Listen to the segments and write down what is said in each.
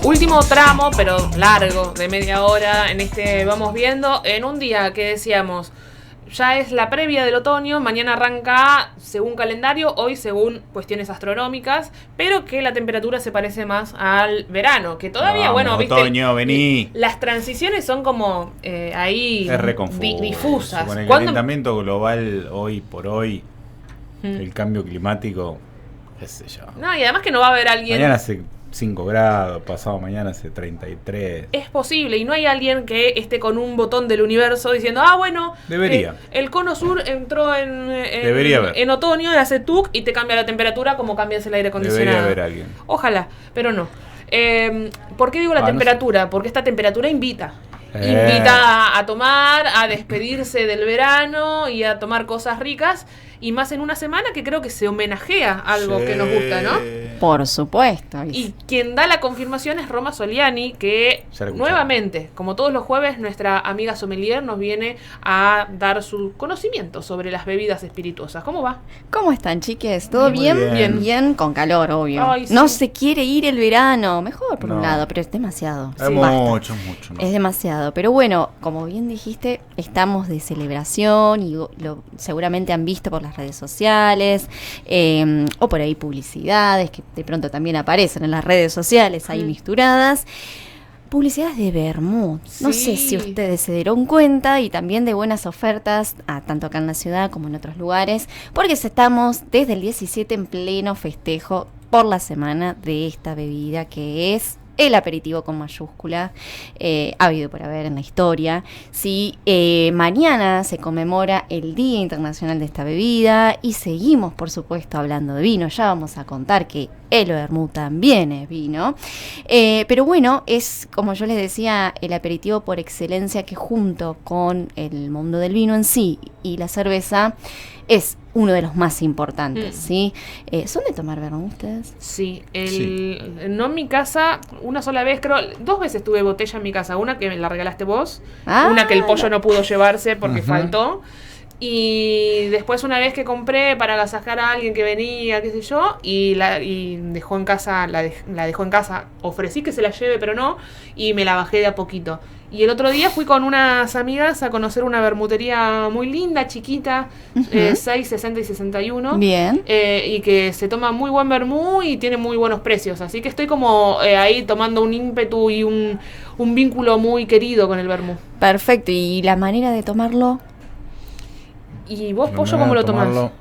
Último tramo, pero largo, de media hora, en este vamos viendo, en un día que decíamos, ya es la previa del otoño, mañana arranca según calendario, hoy según cuestiones astronómicas, pero que la temperatura se parece más al verano, que todavía, Vamos, viste, otoño, vení. Las transiciones son como ahí Es reconfuso. difusas. Con el calentamiento global hoy por hoy, el cambio climático, qué sé yo. No, y además que no va a haber alguien... Mañana hace 5 grados, pasado mañana hace 33. Es posible, y no hay alguien que esté con un botón del universo diciendo, bueno, debería. El cono sur entró Debería haber. en otoño, y hace tuc y te cambia la temperatura como cambias el aire acondicionado. Debería haber alguien. Ojalá, pero no. ¿Por qué digo la temperatura? No sé. Porque esta temperatura invita. Invita a tomar, a despedirse del verano y a tomar cosas ricas. Y más en una semana que creo que se homenajea algo que nos gusta, ¿no? Por supuesto. Y quien da la confirmación es Roma Soliani, que nuevamente, como todos los jueves, nuestra amiga sommelier nos viene a dar su conocimiento sobre las bebidas espirituosas. ¿Cómo va? ¿Cómo están, chiques? ¿Todo bien? Bien, con calor, obvio. Ay, sí. No se quiere ir el verano. Mejor por un lado, pero es demasiado. Es mucho. Es demasiado. Pero bueno, como bien dijiste, estamos de celebración y seguramente han visto por las redes sociales o por ahí publicidades que de pronto también aparecen en las redes sociales ahí misturadas. Publicidades de vermut. No sé si ustedes se dieron cuenta, y también de buenas ofertas, tanto acá en la ciudad como en otros lugares, porque estamos desde el 17 en pleno festejo por la semana de esta bebida que es el aperitivo con mayúscula, ha habido por haber en la historia. Sí, mañana se conmemora el Día Internacional de esta bebida y seguimos, por supuesto, hablando de vino. Ya vamos a contar que el vermut también es vino. Pero bueno, es, como yo les decía, el aperitivo por excelencia que junto con el mundo del vino en sí y la cerveza es uno de los más importantes, ¿sí? ¿Son de tomar vermut ustedes? Sí, no en mi casa, una sola vez, creo, 2 veces tuve botella en mi casa. Una que me la regalaste vos, una que el pollo no pudo llevarse porque faltó. Y después una vez que compré para agasajar a alguien que venía, qué sé yo, y dejó en casa, la dejó en casa, ofrecí que se la lleve, pero no, y me la bajé de a poquito. Y el otro día fui con unas amigas a conocer una vermutería muy linda, chiquita, 6, 60 y 61. Bien. Y que se toma muy buen vermú y tiene muy buenos precios. Así que estoy como ahí tomando un ímpetu y un vínculo muy querido con el vermú. Perfecto. ¿Y la manera de tomarlo? ¿Y vos, Pollo, cómo lo tomás?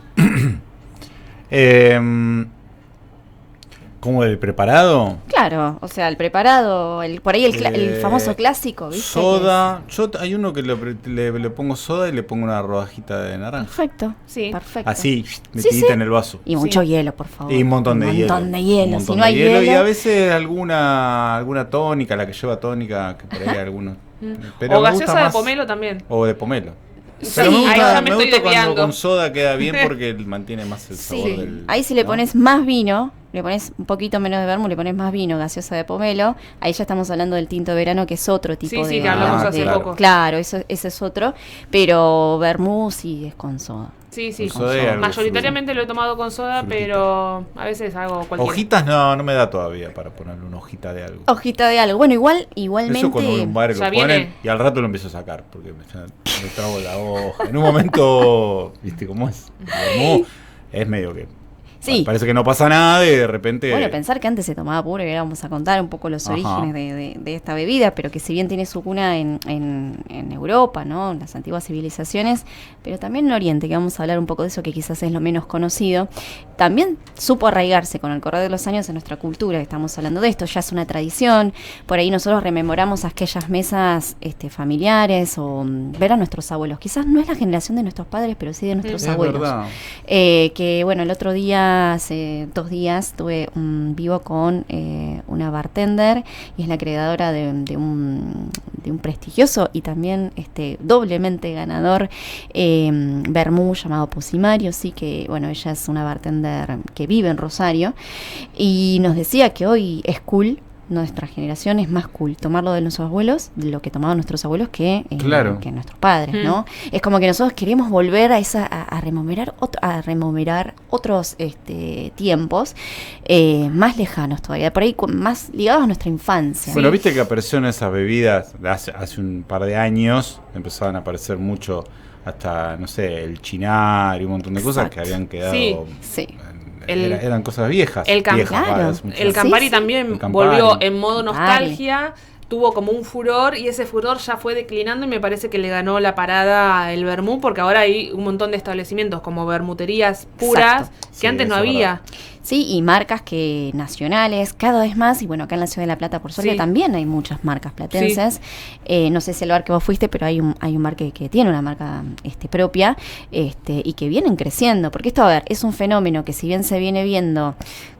¿Cómo el preparado? Claro, o sea, el preparado, por ahí el famoso clásico, ¿viste? Soda. Hay uno que le pongo soda y le pongo una rodajita de naranja. Perfecto, sí. Perfecto. Así, metidita en el vaso. Y mucho hielo, por favor. Y un montón de hielo. Si no hay hielo. Y a veces alguna tónica, la que lleva tónica, que por ahí hay algunos. O gaseosa de pomelo también. O de pomelo. Sí, pero me gusta, me estoy cuando con soda queda bien porque mantiene más el sabor del... Ahí si le pones más vino, le pones un poquito menos de vermut, le pones más vino, gaseosa de pomelo, ahí ya estamos hablando del tinto de verano, que es otro tipo de... Sí, que hablamos hace poco. Claro, ese es otro, pero vermut sí es con soda. Sí. Mayoritariamente lo he tomado con soda, pero a veces hago cualquier... Hojitas no me da todavía para ponerle una hojita de algo. Hojita de algo. Bueno, igualmente... Eso con un bar lo ponen y al rato lo empiezo a sacar porque me trago la hoja. En un momento, ¿viste cómo es? Es medio que... Sí. Parece que no pasa nada y de repente... Bueno, pensar que antes se tomaba puro, y ahora vamos a contar un poco los orígenes de esta bebida, pero que si bien tiene su cuna en Europa, ¿no? En las antiguas civilizaciones, pero también en Oriente, que vamos a hablar un poco de eso, que quizás es lo menos conocido, también supo arraigarse con el correr de los años en nuestra cultura, que estamos hablando de esto, ya es una tradición. Por ahí nosotros rememoramos aquellas mesas familiares o ver a nuestros abuelos. Quizás no es la generación de nuestros padres, pero sí de nuestros abuelos. Verdad. Que bueno, el otro día, hace 2 días, tuve un vivo con una bartender y es la creadora de un prestigioso y también doblemente ganador vermú llamado Posimario. Sí, que bueno, ella es una bartender que vive en Rosario y nos decía que hoy es cool nuestra generación es más cool tomarlo de nuestros abuelos, de lo que tomaban nuestros abuelos, que nuestros padres, ¿no? Es como que nosotros queremos volver a rememorar otros tiempos más lejanos todavía, por ahí más ligados a nuestra infancia. Bueno, viste que aparecieron esas bebidas hace un par de años, empezaban a aparecer mucho, hasta, no sé, el chinar y un montón de cosas que habían quedado... Sí. Eran cosas viejas. El Campari también volvió en modo nostalgia, tuvo como un furor y ese furor ya fue declinando y me parece que le ganó la parada el vermú, porque ahora hay un montón de establecimientos como vermuterías puras que antes no había. Sí, y marcas nacionales, cada vez más, y bueno, acá en la Ciudad de La Plata, por suerte, también hay muchas marcas platenses. No sé si el bar que vos fuiste, pero hay un bar que tiene una marca propia, y que vienen creciendo, porque esto, a ver, es un fenómeno que si bien se viene viendo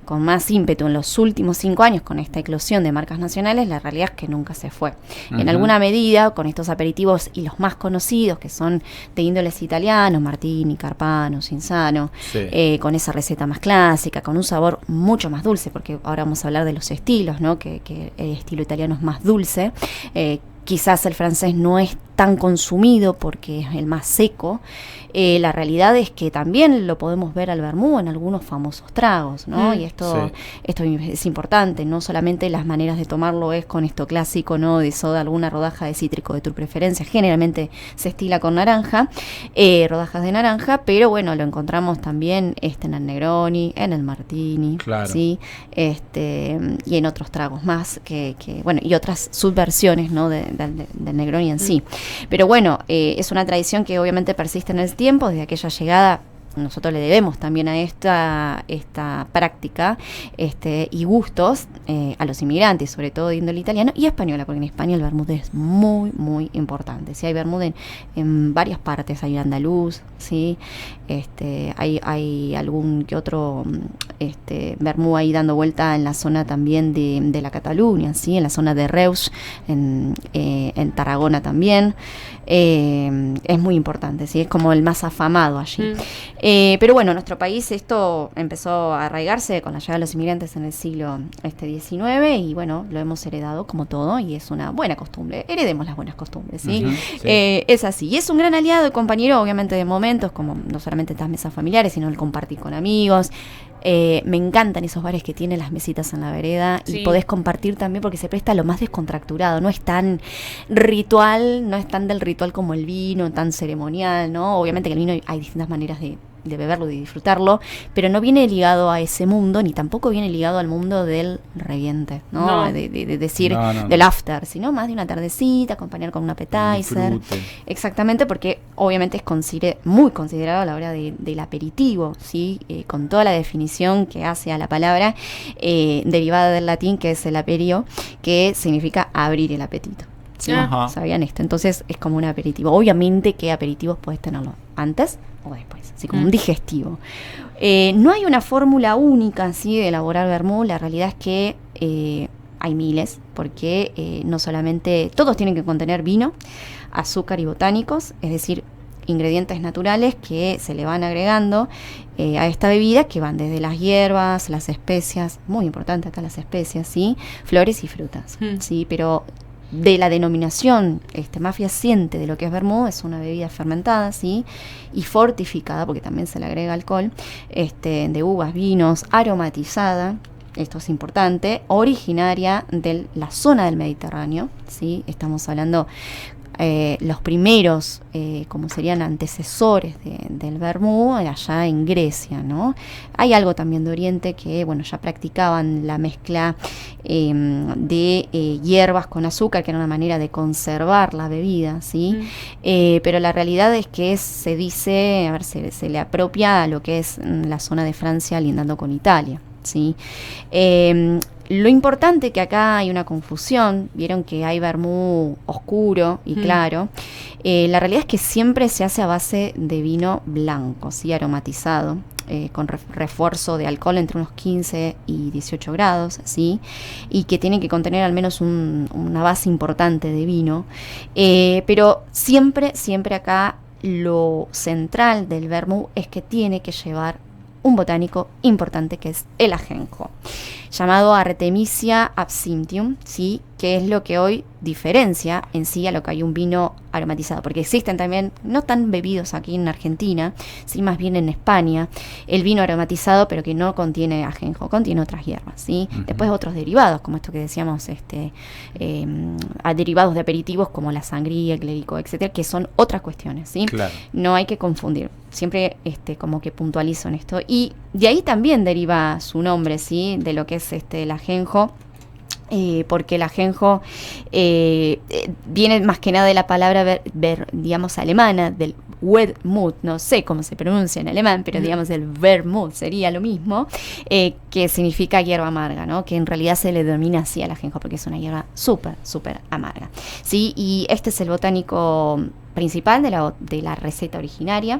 con más ímpetu en los últimos 5 años con esta eclosión de marcas nacionales, la realidad es que nunca se fue. Uh-huh. En alguna medida, con estos aperitivos y los más conocidos, que son de índoles italianos, Martini, Carpano, Cinzano, con esa receta más clásica, con un sabor mucho más dulce, porque ahora vamos a hablar de los estilos, ¿no? Que el estilo italiano es más dulce, quizás el francés no es tan consumido porque es el más seco. La realidad es que también lo podemos ver al vermú en algunos famosos tragos, ¿no? Y esto es importante, no solamente las maneras de tomarlo es con esto clásico, ¿no? De soda, alguna rodaja de cítrico de tu preferencia, generalmente se estila con naranja, rodajas de naranja, pero bueno, lo encontramos también en el Negroni, en el Martini, ¿sí? Y en otros tragos más, que bueno, y otras subversiones, ¿no? del Negroni en sí. Pero bueno, es una tradición que obviamente persiste en el tiempo, desde aquella llegada. Nosotros le debemos también a esta práctica y gustos a los inmigrantes, sobre todo de índole italiano y española, porque en España el vermut es muy, muy importante. ¿Sí? Hay vermut en varias partes, hay andaluz, ¿sí? Hay algún que otro vermut ahí dando vuelta en la zona también de la Cataluña, ¿sí? En la zona de Reus, en Tarragona también. Es muy importante, ¿sí? Es como el más afamado allí. Pero bueno, en nuestro país esto empezó a arraigarse con la llegada de los inmigrantes en el siglo XIX y bueno, lo hemos heredado como todo y es una buena costumbre. Heredemos las buenas costumbres, ¿sí? Uh-huh, sí. Es así. Y es un gran aliado y compañero, obviamente, de momentos, como no solamente estas mesas familiares, sino el compartir con amigos. Me encantan esos bares que tienen las mesitas en la vereda y podés compartir también porque se presta a lo más descontracturado, no es tan ritual, no es tan del ritual como el vino, tan ceremonial, ¿no? Obviamente que el vino hay distintas maneras de beberlo, de disfrutarlo, pero no viene ligado a ese mundo, ni tampoco viene ligado al mundo del reviente, ¿no? De decir, del after, sino más de una tardecita, acompañar con un appetizer. Disfrute. Exactamente, porque obviamente es muy considerado a la hora del aperitivo, ¿sí? Con toda la definición que hace a la palabra, derivada del latín, que es el aperio, que significa abrir el apetito. ¿Sí? ¿Sabían esto? Entonces es como un aperitivo. Obviamente que aperitivos puedes tenerlo antes o después, así como un digestivo. No hay una fórmula única así de elaborar vermut. La realidad es que hay miles, porque no solamente todos tienen que contener vino, azúcar y botánicos, es decir, ingredientes naturales que se le van agregando a esta bebida, que van desde las hierbas, las especias, muy importante acá las especias, ¿sí? Flores y frutas, ¿sí? Pero de la denominación más fehaciente de lo que es vermut, es una bebida fermentada, ¿sí? Y fortificada, porque también se le agrega alcohol, de uvas, vinos, aromatizada, esto es importante, originaria de la zona del Mediterráneo, ¿sí? Estamos hablando los primeros, como serían antecesores del vermut, allá en Grecia, ¿no? Hay algo también de Oriente que, bueno, ya practicaban la mezcla de hierbas con azúcar, que era una manera de conservar la bebida, ¿sí? Pero la realidad es que se dice, se le apropia a lo que es la zona de Francia lindando con Italia, ¿sí? Lo importante que acá hay una confusión, vieron que hay vermut oscuro y claro, la realidad es que siempre se hace a base de vino blanco, ¿sí? Aromatizado, con refuerzo de alcohol entre unos 15 y 18 grados, ¿sí? Y que tiene que contener al menos una base importante de vino, pero siempre acá lo central del vermut es que tiene que llevar un botánico importante, que es el ajenjo. llamado Artemisia absinthium, ¿sí? Que es lo que hoy diferencia en sí a lo que hay un vino aromatizado, porque existen también, no tan bebidos aquí en Argentina, sí, más bien en España, el vino aromatizado, pero que no contiene ajenjo, contiene otras hierbas, ¿sí? Después otros derivados, como esto que decíamos, derivados de aperitivos como la sangría, el clérico, etcétera, que son otras cuestiones, ¿sí? Claro. No hay que confundir, siempre como que puntualizo en esto, y de ahí también deriva su nombre, ¿sí? De lo que es el ajenjo. Porque el ajenjo viene más que nada de la palabra digamos alemana, del Wermut, no sé cómo se pronuncia en alemán, pero digamos el Wermut sería lo mismo, que significa hierba amarga, ¿no? Que en realidad se le denomina así al ajenjo porque es una hierba súper, súper amarga, ¿sí? Y este es el botánico principal de la receta originaria.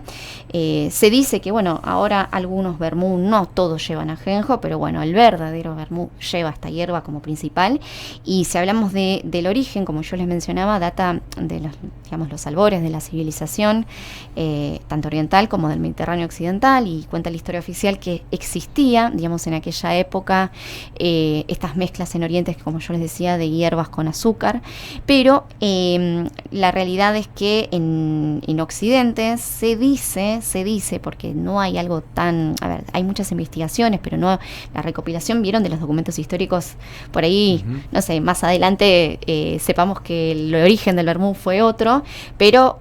Se dice que, bueno, ahora algunos vermú, no todos llevan ajenjo, pero bueno, el verdadero vermú lleva esta hierba como principal. Y si hablamos del origen, como yo les mencionaba, data de los albores de la civilización, tanto oriental como del Mediterráneo occidental, y cuenta la historia oficial que existía, digamos, en aquella época, estas mezclas en Oriente, como yo les decía, de hierbas con azúcar, pero la realidad es que en Occidente se dice, porque no hay algo tan, a ver, hay muchas investigaciones, pero no, la recopilación vieron de los documentos históricos, por ahí, no sé, más adelante sepamos que el origen del vermú fue otro, pero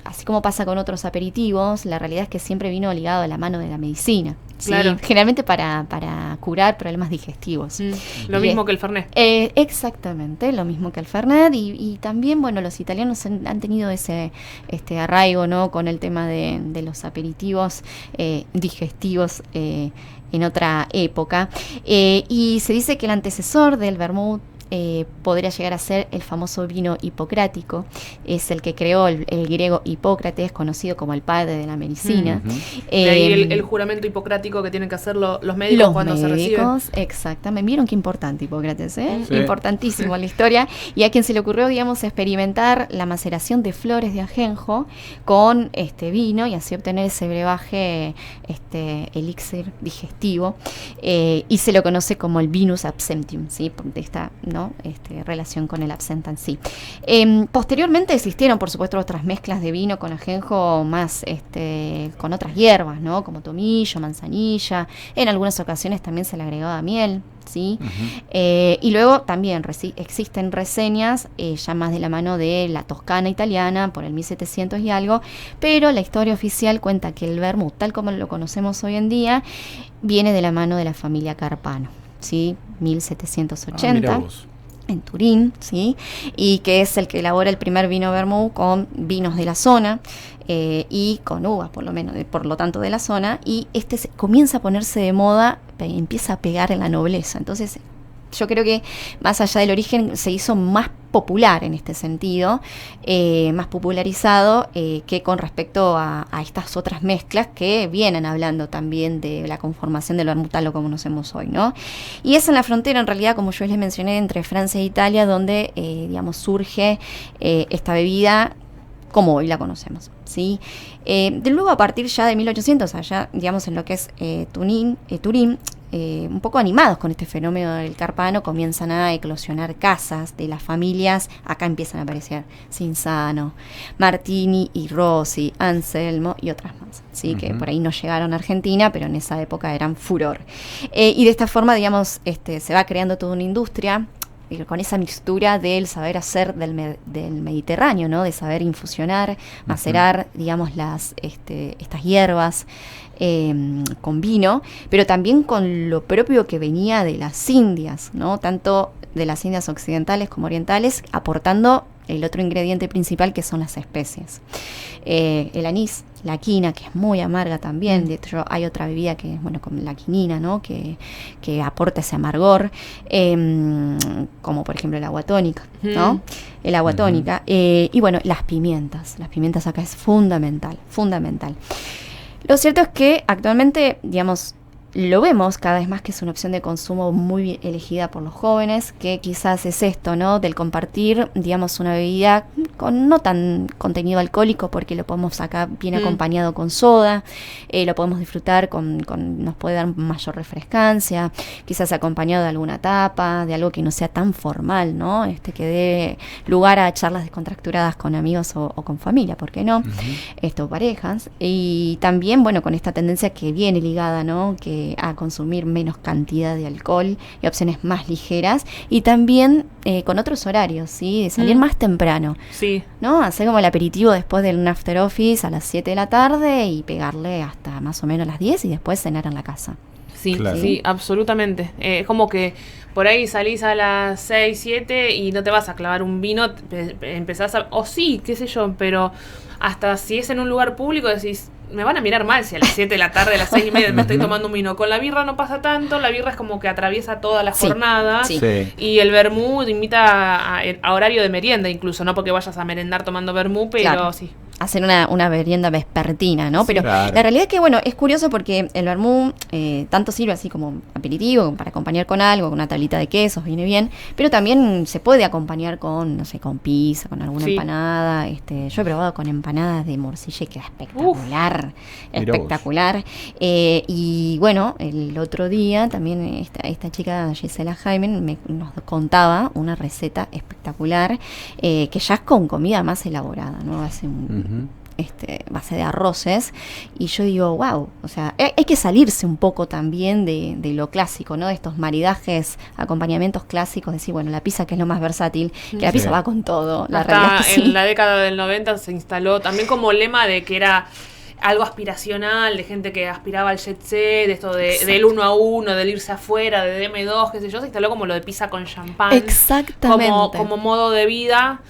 así como pasa con otros aperitivos, la realidad es que siempre vino ligado a la mano de la medicina. ¿Sí? Claro. Generalmente para curar problemas digestivos. Lo mismo que el Fernet. Exactamente, lo mismo que el Fernet, y también, bueno, los italianos han tenido ese arraigo, ¿no? Con el tema de los aperitivos digestivos en otra época. Y se dice que el antecesor del vermut podría llegar a ser el famoso vino hipocrático, es el que creó el griego Hipócrates, conocido como el padre de la medicina. De ahí el juramento hipocrático que tienen que hacer los médicos cuando se reciben. Exactamente, vieron qué importante Hipócrates, ¿eh? Sí. Importantísimo en la historia, y a quien se le ocurrió, digamos, experimentar la maceración de flores de ajenjo con vino, y así obtener ese brebaje, elixir digestivo, y se lo conoce como el vinus absentium, ¿sí? De esta, ¿no? Relación con el absenta en sí. Posteriormente existieron, por supuesto, otras mezclas de vino con ajenjo más con otras hierbas, ¿no? Como tomillo, manzanilla. En algunas ocasiones también se le agregaba miel, ¿sí? Y luego también existen reseñas ya más de la mano de la Toscana italiana por el 1700 y algo, pero la historia oficial cuenta que el vermut, tal como lo conocemos hoy en día, viene de la mano de la familia Carpano, ¿sí? 1780. En Turín, ¿sí? Y que es el que elabora el primer vino vermú con vinos de la zona y con uvas, por lo tanto de la zona, y comienza a ponerse de moda, empieza a pegar en la nobleza. Entonces, yo creo que más allá del origen se hizo más popular en este sentido, más popularizado que con respecto a estas otras mezclas que vienen hablando también de la conformación del vermut tal como conocemos hoy, ¿no? Y es en la frontera, en realidad, como yo les mencioné, entre Francia e Italia, donde, digamos, surge esta bebida como hoy la conocemos, ¿sí? Luego, a partir ya de 1800, allá, digamos, en lo que es Turín, un poco animados con este fenómeno del Carpano, comienzan a eclosionar casas de las familias. Acá empiezan a aparecer Cinzano, Martini y Rossi, Anselmo y otras más, ¿sí? Que por ahí no llegaron a Argentina, pero en esa época eran furor. Y de esta forma, digamos, se va creando toda una industria con esa mixtura del saber hacer del Mediterráneo, ¿no? De saber infusionar, macerar, digamos, estas hierbas con vino, pero también con lo propio que venía de las Indias, ¿no? Tanto de las Indias occidentales como orientales, aportando el otro ingrediente principal, que son las especias. El anís, la quina, que es muy amarga también. De hecho, hay otra bebida que es, bueno, con la quinina, ¿no? Que aporta ese amargor, como por ejemplo el agua tónica, ¿no? El agua tónica. Y bueno, las pimientas. Las pimientas acá es fundamental. Lo cierto es que actualmente, digamos, lo vemos cada vez más que es una opción de consumo muy elegida por los jóvenes, que quizás es esto, ¿no? Del compartir, digamos, una bebida con no tan contenido alcohólico, porque lo podemos sacar bien acompañado con soda, lo podemos disfrutar nos puede dar mayor refrescancia, quizás acompañado de alguna tapa, de algo que no sea tan formal, ¿no? Que dé lugar a charlas descontracturadas con amigos o con familia, ¿por qué no? Parejas. Y también, bueno, con esta tendencia que viene ligada, ¿no? A consumir menos cantidad de alcohol y opciones más ligeras, y también con otros horarios, ¿sí? De salir más temprano, sí, ¿no? Hacer como el aperitivo después de un after office a las 7 de la tarde y pegarle hasta más o menos las 10 y después cenar en la casa. Sí, claro. Sí, absolutamente. Es como que por ahí salís a las 6, 7 y no te vas a clavar un vino, empezás o sí, qué sé yo, pero hasta si es en un lugar público decís, me van a mirar mal si a las 7 de la tarde, a las 6:30 me estoy tomando un vino. Con la birra no pasa tanto, la birra es como que atraviesa toda la jornada. Sí. Y el vermú te invita a horario de merienda incluso, no porque vayas a merendar tomando vermú, pero claro, sí. Hacer una merienda vespertina, ¿no? Sí, pero claro, la realidad es que, bueno, es curioso porque el vermú tanto sirve así como aperitivo, para acompañar con algo, con una tablita de quesos, viene bien, pero también se puede acompañar con, no sé, con pizza, con alguna empanada. Yo he probado con empanadas de morcilla y queda espectacular, espectacular. Y bueno, el otro día también esta chica Gisela Jaime nos contaba una receta espectacular, que ya es con comida más elaborada, ¿no? Hace base de arroces, y yo digo, wow, o sea, hay que salirse un poco también de lo clásico, ¿no? De estos maridajes, acompañamientos clásicos, decir, bueno, la pizza, que es lo más versátil, que la pizza va con todo. La realidad es que en la década del 90 se instaló también como lema de que era algo aspiracional, de gente que aspiraba al jet set, de esto del 1 a 1, del irse afuera, de DM2, qué sé yo, se instaló como lo de pizza con champán. Exactamente. Como modo de vida.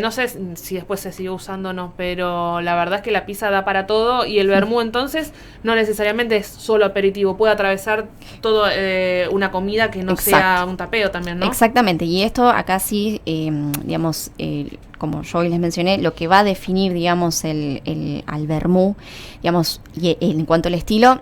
No sé si después se sigue usando o no, pero la verdad es que la pizza da para todo, y el vermú entonces no necesariamente es solo aperitivo, puede atravesar todo una comida que no sea un tapeo también, ¿no? Exactamente, y esto acá sí, digamos, como yo hoy les mencioné, lo que va a definir, digamos, al vermú, digamos, y en cuanto al estilo,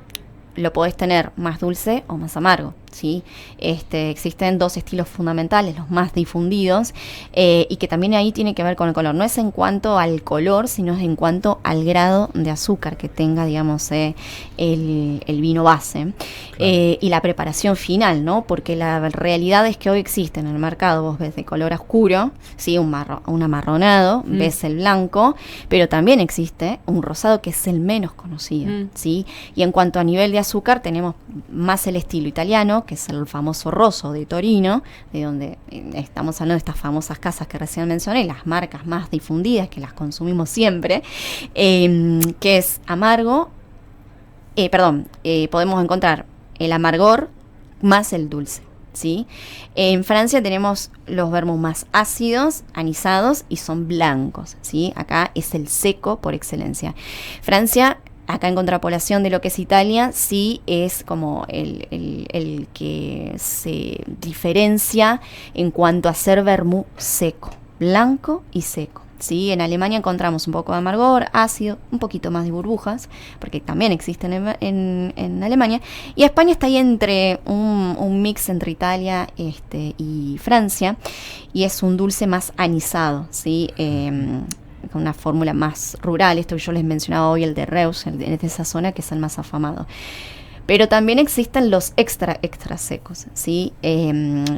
lo podés tener más dulce o más amargo, ¿sí? Existen dos estilos fundamentales, los más difundidos, y que también ahí tiene que ver con el color. No es en cuanto al color, sino es en cuanto al grado de azúcar que tenga, digamos, el vino base. Claro. Y la preparación final, ¿no? Porque la realidad es que hoy existe en el mercado, vos ves de color oscuro, ¿sí? Un amarronado, ves el blanco, pero también existe un rosado que es el menos conocido, ¿sí? Y en cuanto a nivel de azúcar, tenemos más el estilo italiano, que es el famoso rosso de Torino, de donde estamos hablando de estas famosas casas que recién mencioné, las marcas más difundidas, que las consumimos siempre, que es amargo, podemos encontrar el amargor más el dulce, ¿sí? En Francia tenemos los vermús más ácidos, anisados, y son blancos, ¿sí? Acá es el seco por excelencia. Francia, acá en contrapolación de lo que es Italia, sí es como el que se diferencia en cuanto a ser vermú seco, blanco y seco. Sí, en Alemania encontramos un poco de amargor, ácido, un poquito más de burbujas, porque también existen en Alemania. Y España está ahí entre un mix entre Italia y Francia, y es un dulce más anisado, ¿sí? Con una fórmula más rural. Esto que yo les mencionaba hoy, el de Reus, de esa zona, que es el más afamado. Pero también existen los extra secos, ¿sí?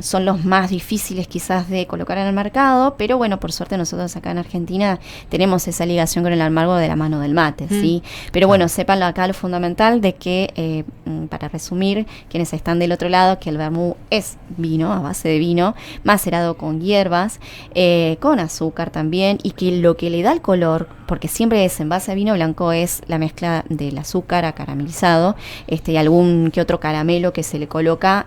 Son los más difíciles quizás de colocar en el mercado, pero bueno, por suerte nosotros acá en Argentina tenemos esa ligación con el amargo de la mano del mate, ¿sí? Pero bueno, sepan acá lo fundamental de que, para resumir, quienes están del otro lado, que el vermú es vino, a base de vino, macerado con hierbas, con azúcar también, y que lo que le da el color, porque siempre es en base a vino blanco, es la mezcla del azúcar caramelizado, y algún que otro caramelo que se le coloca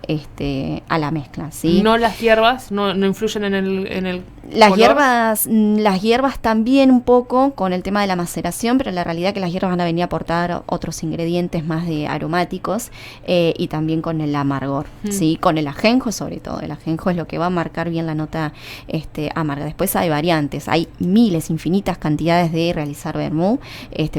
a la mezcla, ¿sí? No las hierbas, no influyen en el Las hierbas también un poco con el tema de la maceración, pero la realidad es que las hierbas van a venir a aportar otros ingredientes más de aromáticos y también con el amargor, ¿sí? Con el ajenjo sobre todo. El ajenjo es lo que va a marcar bien la nota amarga. Después hay variantes, hay miles, infinitas cantidades de realizar vermú,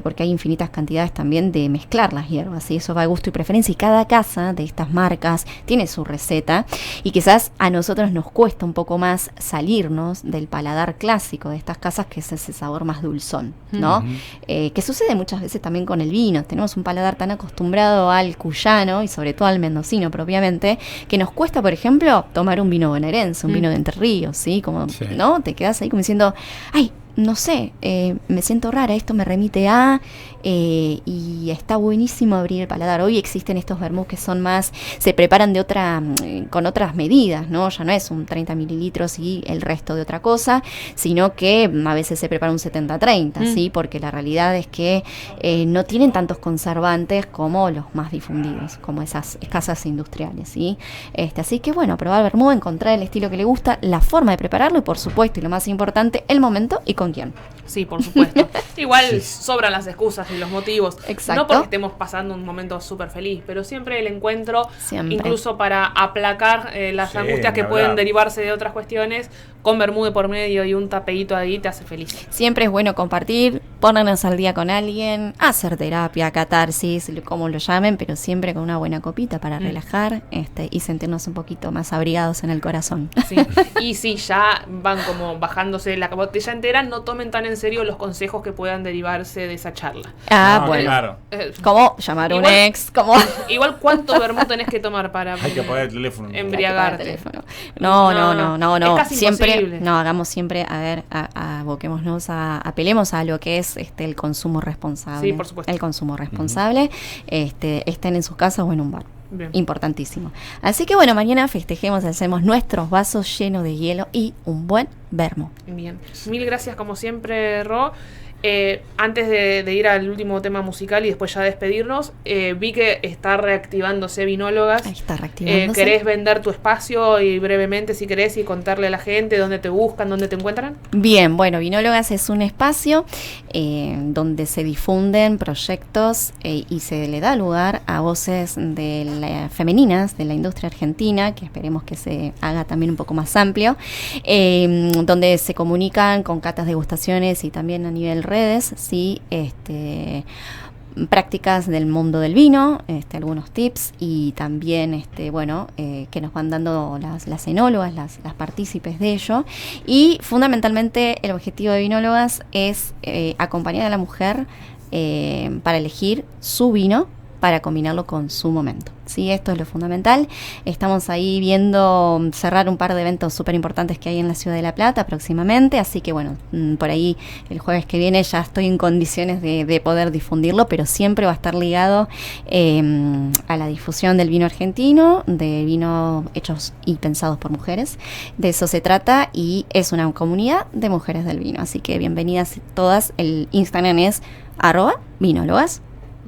porque hay infinitas cantidades también de mezclar las hierbas, ¿sí? Eso va a gusto y preferencia y cada casa de estas marcas tiene su receta y quizás a nosotros nos cuesta un poco más salirnos del paladar clásico de estas casas, que es ese sabor más dulzón, ¿no? Que sucede muchas veces también con el vino. Tenemos un paladar tan acostumbrado al cuyano y sobre todo al mendocino propiamente, que nos cuesta, por ejemplo, tomar un vino bonaerense, un vino de Entre Ríos, ¿sí? Como, ¿no? Te quedas ahí como diciendo, ay, no sé, me siento rara, esto me remite a... y está buenísimo abrir el paladar. Hoy existen estos vermús que son más, se preparan con otras medidas, ¿no? Ya no es un 30 mililitros y el resto de otra cosa, sino que a veces se prepara un 70-30, ¿sí? Porque la realidad es que no tienen tantos conservantes como los más difundidos, como esas casas industriales, ¿sí? Así que bueno, probar vermú, encontrar el estilo que le gusta, la forma de prepararlo y por supuesto, y lo más importante, el momento y con quién. Sí, por supuesto. Igual sobran las excusas y los motivos. Exacto. No porque estemos pasando un momento súper feliz, pero siempre el encuentro, incluso para aplacar las angustias que pueden derivarse de otras cuestiones, con vermú de por medio y un tapeíto ahí te hace feliz. Siempre es bueno compartir, ponernos al día con alguien, hacer terapia, catarsis, como lo llamen, pero siempre con una buena copita para relajar y sentirnos un poquito más abrigados en el corazón. Sí. Y si ya van como bajándose la botella entera, no tomen tan en serio los consejos que puedan derivarse de esa charla. Bueno. Claro. Como llamar a un ex, como... Igual, ¿cuánto vermú tenés que tomar para hay que apagar el teléfono. Embriagarte? No. Es casi siempre, imposible. no, hagamos siempre, aboquémonos apelemos a lo que es el consumo responsable. Sí, por supuesto. El consumo responsable, estén en sus casas o en un bar. Bien. Importantísimo. Así que bueno, mañana festejemos, hacemos nuestros vasos llenos de hielo y un buen vermú. Bien. Mil gracias como siempre, Ro. Antes de ir al último tema musical y después ya despedirnos, vi que está reactivándose Vinólogas. Está reactivándose. ¿Querés vender tu espacio y brevemente, si querés, y contarle a la gente dónde te buscan, dónde te encuentran? Bien, bueno, Vinólogas es un espacio donde se difunden proyectos y se le da lugar a voces femeninas de la industria argentina, que esperemos que se haga también un poco más amplio, donde se comunican con catas, degustaciones y también a nivel redes, sí, prácticas del mundo del vino, algunos tips y también, que nos van dando las enólogas, las partícipes de ello. Y fundamentalmente el objetivo de Vinólogas es acompañar a la mujer para elegir su vino para combinarlo con su momento. Sí, esto es lo fundamental. Estamos ahí viendo cerrar un par de eventos súper importantes que hay en la Ciudad de La Plata próximamente, así que bueno, por ahí el jueves que viene ya estoy en condiciones de poder difundirlo, pero siempre va a estar ligado a la difusión del vino argentino, de vino hechos y pensados por mujeres. De eso se trata y es una comunidad de mujeres del vino, así que bienvenidas todas. El Instagram es @vinólogas.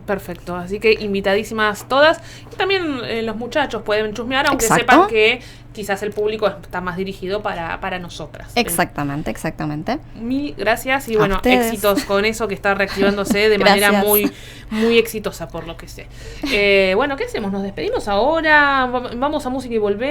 Perfecto, así que invitadísimas todas. Y también los muchachos pueden chusmear, aunque Exacto. sepan que quizás el público está más dirigido para nosotras. Exactamente. Mil gracias y bueno, éxitos con eso que está reactivándose de manera muy, muy exitosa por lo que sé. Bueno, ¿qué hacemos? ¿Nos despedimos ahora? ¿Vamos a música y volvemos?